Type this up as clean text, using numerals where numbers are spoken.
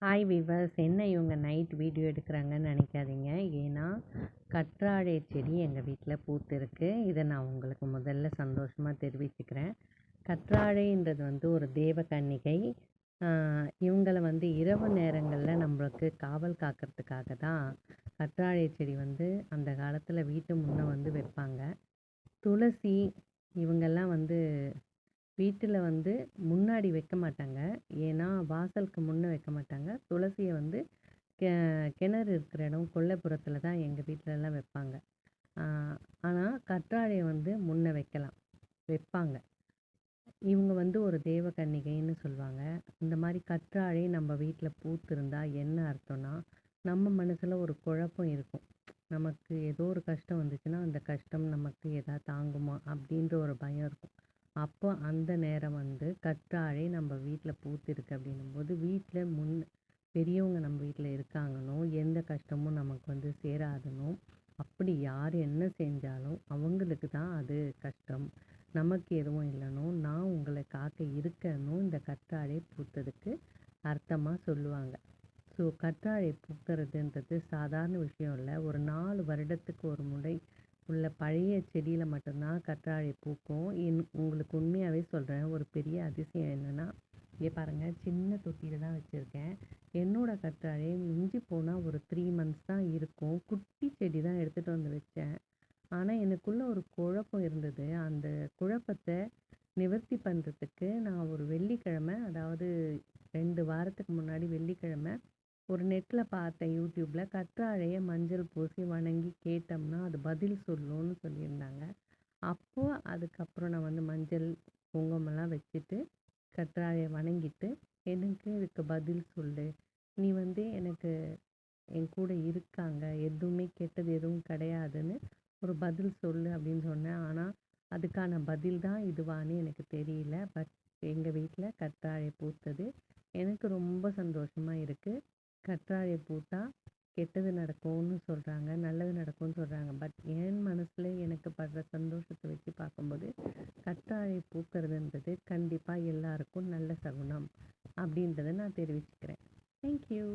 Hi viewers, என்ன இவங்க night video எடுக்கிறாங்கன்னு நினைக்காதீங்க. ஏன்னா கற்றாழை செடி எங்கள் வீட்டில் பூத்திருக்கு. இதை நான் உங்களுக்கு முதல்ல சந்தோஷமாக தெரிவிச்சுக்கிறேன். கற்றாழைன்றது ஒரு தேவகன்னிகை. இவங்களை இரவு நேரங்களில் நம்மளுக்கு காவல் காக்கிறதுக்காக தான் கற்றாழை செடி அந்த காலத்தில் வீட்டு முன்னே வைப்பாங்க. துளசி இவங்கெல்லாம் வீட்டில் முன்னாடி வைக்க மாட்டாங்க. ஏன்னா வாசலுக்கு முன்னே வைக்க மாட்டாங்க. துளசியை கிணறு இருக்கிற இடம் கொல்லைப்புறத்தில் தான் எங்கள் வீட்டிலலாம் வைப்பாங்க. ஆனால் கற்றாழையை முன்னே வைப்பாங்க. இவங்க ஒரு தேவகன்னிகைன்னு சொல்லுவாங்க. இந்த மாதிரி கற்றாழை நம்ம வீட்டில் பூத்திருந்தா என்ன அர்த்தம்னா, நம்ம மனசில் ஒரு குழப்பம் இருக்கும். நமக்கு ஏதோ ஒரு கஷ்டம் வந்துச்சுன்னா அந்த கஷ்டம் நமக்கு எதாவது தாங்குமா அப்படின்ற ஒரு பயம் இருக்கும். அப்போ அந்த நேரம் கற்றாழை நம்ம வீட்டில் பூத்திருக்கு அப்படின்னும்போது வீட்டில் பெரியவங்க நம்ம வீட்டில் இருக்காங்கன்னோ, எந்த கஷ்டமும் நமக்கு சேராதுன்னோ, அப்படி யார் என்ன செஞ்சாலும் அவங்களுக்கு தான் அது கஷ்டம், நமக்கு எதுவும் இல்லைனோ, நான் உங்களை காக்க இருக்கேன்னு இந்த கற்றாழை பூத்ததுக்கு அர்த்தமாக சொல்லுவாங்க. ஸோ கற்றாழை பூக்கிறதுன்றது சாதாரண விஷயம் இல்லை. ஒரு 4 வருடத்துக்கு ஒரு முறை உள்ள பழைய செடியில் மட்டும்தான் கற்றாழை பூக்கும். உங்களுக்கு உண்மையாகவே சொல்கிறேன், ஒரு பெரிய அதிசயம் என்னென்னா, இங்கே பாருங்கள், சின்ன தொட்டியில் தான் வச்சுருக்கேன். என்னோடய கற்றாழை மிஞ்சி போனால் ஒரு 3 மந்த்ஸ் தான் இருக்கும். குட்டி செடி தான் எடுத்துகிட்டு வந்து வச்சேன். ஆனால் எனக்குள்ளே ஒரு குழப்பம் இருந்தது. அந்த குழப்பத்தை நிவர்த்தி பண்ணுறதுக்கு நான் ஒரு வெள்ளிக்கிழமை, அதாவது 2 வாரத்துக்கு முன்னாடி வெள்ளிக்கிழமை ஒரு நெட்டில் பார்த்தேன், யூடியூப்பில். கற்றாழையை மஞ்சள் பூசி வணங்கி கேட்டோம்னா அது பதில் சொல்லும்னு சொல்லியிருந்தாங்க. அப்போது அதுக்கப்புறம் நான் மஞ்சள் குங்குமம்லாம் வச்சுட்டு கற்றாழையை வணங்கிட்டு, எனக்கு இதுக்கு பதில் சொல்லு, நீ எனக்கு என் கூட இருக்காங்க, எதுவுமே கெட்டது எதுவும் கிடையாதுன்னு ஒரு பதில் சொல்லு அப்படின்னு சொன்னேன். ஆனால் அதுக்கான பதில் தான் இதுவான்னு எனக்கு தெரியல. பட் எங்கள் வீட்டில் கற்றாழை பூத்தது. எனக்கு ரொம்ப சந்தோஷமாக இருக்குது. கற்றாழை பூத்தா கெட்டது நடக்கும்னு சொல்கிறாங்க, நல்லது நடக்கும்னு சொல்கிறாங்க. பட் என் மனசில் எனக்கு படுற சந்தோஷத்தை வச்சு பார்க்கும்போது கற்றாழை பூக்கிறதுன்றது கண்டிப்பாக எல்லாருக்கும் நல்ல சகுனம் அப்படின்றத நான் தெரிவிச்சுக்கிறேன். தேங்க்யூ.